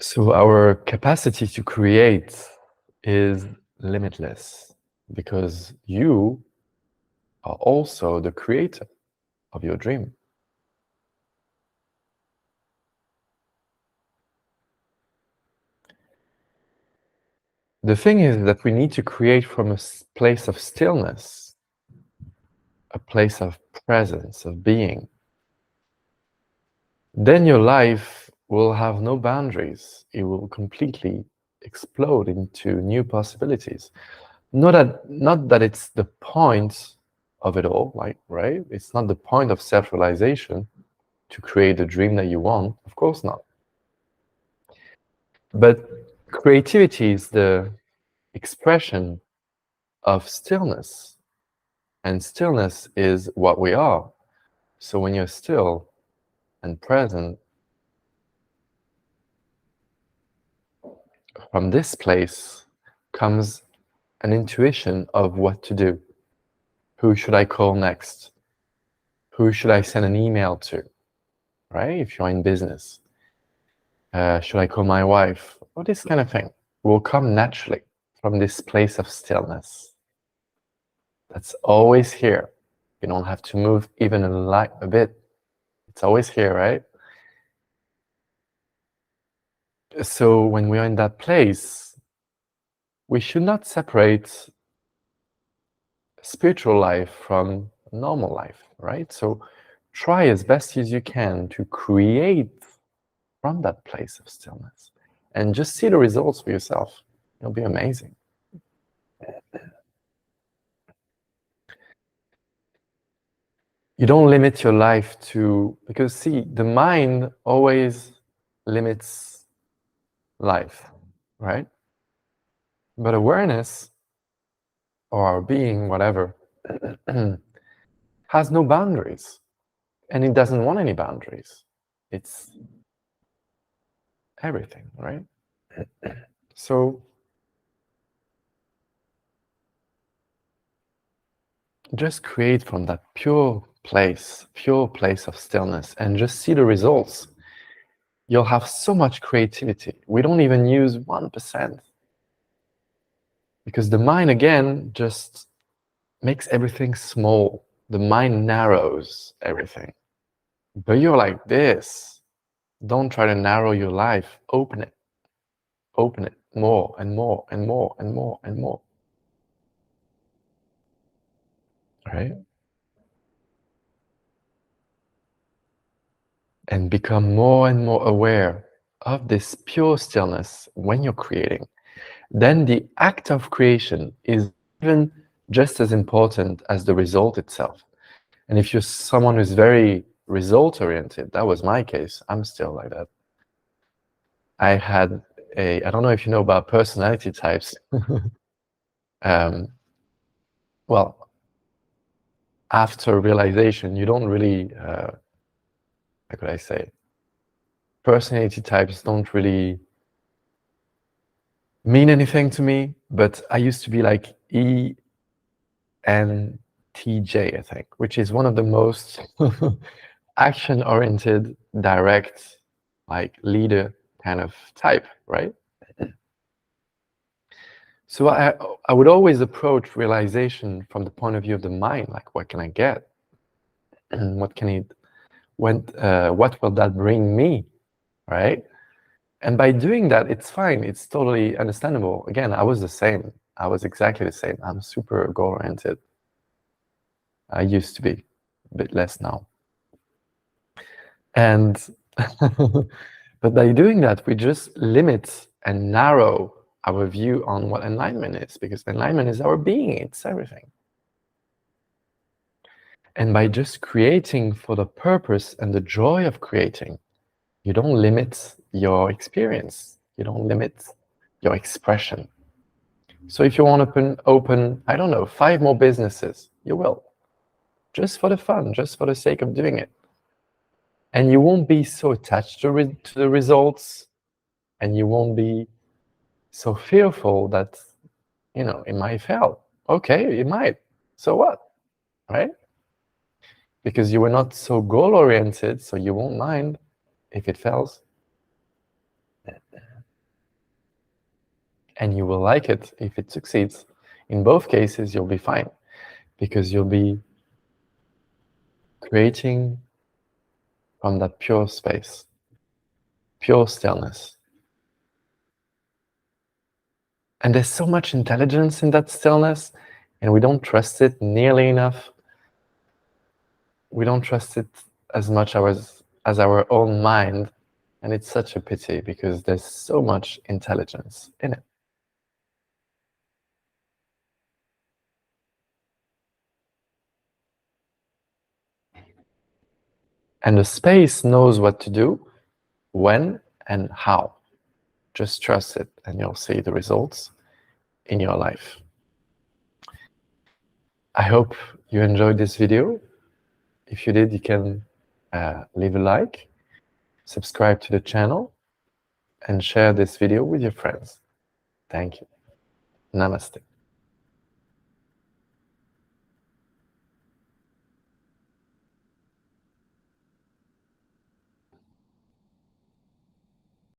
So our capacity to create is limitless because you are also the creator of your dream. The thing is that we need to create from a place of stillness, a place of presence, of being. Then your life will have no boundaries. It will completely explode into new possibilities. Not that it's the point of it all, like, right? It's not the point of self-realization to create the dream that you want. Of course not. But creativity is the expression of stillness. And stillness is what we are. So when you're still and present, from this place comes an intuition of what to do. Who should I call next? Who should I send an email to? Right? If you're in business. Should I call my wife? Or this kind of thing will come naturally from this place of stillness. That's always here. You don't have to move even a bit. It's always here, right? So when we are in that place, we should not separate spiritual life from normal life, right? So try as best as you can to create from that place of stillness and just see the results for yourself. It'll be amazing. You don't limit your life to, because see, the mind always limits life, right? But awareness, or our being, whatever, has no boundaries. And it doesn't want any boundaries. It's everything, right? So just create from that pure place of stillness, and just see the results. You'll have so much creativity. We don't even use 1%. Because the mind, again, just makes everything small. The mind narrows everything. But you're like this. Don't try to narrow your life. Open it. Open it more and more and more and more and more. Right? And become more and more aware of this pure stillness when you're creating. Then the act of creation is even just as important as the result itself. And if you're someone who's very result-oriented, that was my case, I'm still like that. I had I don't know if you know about personality types. Well, after realization, you don't really, how could I say, personality types don't really mean anything to me, but I used to be like ENTJ, I think, which is one of the most action-oriented, direct, like leader kind of type, right? So I would always approach realization from the point of view of the mind, like what can I get? And what will that bring me, right? And by doing that, it's fine. It's totally understandable. Again, I was the same. I was exactly the same. I'm super goal-oriented. I used to be, a bit less now. And but by doing that, we just limit and narrow our view on what enlightenment is, because enlightenment is our being, it's everything. And by just creating for the purpose and the joy of creating, you don't limit your experience, you don't limit your expression. So if you want to open, I don't know, 5 more businesses, you will, just for the fun, just for the sake of doing it. And you won't be so attached to the results, and you won't be so fearful that, you know, it might fail. Okay, it might. So what, right? Because you were not so goal-oriented, so you won't mind if it fails. And you will like it if it succeeds. In both cases, you'll be fine, because you'll be creating from that pure space, pure stillness. And there's so much intelligence in that stillness, and we don't trust it nearly enough. We don't trust it as much as our own mind, and it's such a pity, because there's so much intelligence in it. And the space knows what to do, when and how. Just trust it, and you'll see the results in your life. I hope you enjoyed this video. If you did, you can leave a like, subscribe to the channel, and share this video with your friends. Thank you. Namaste.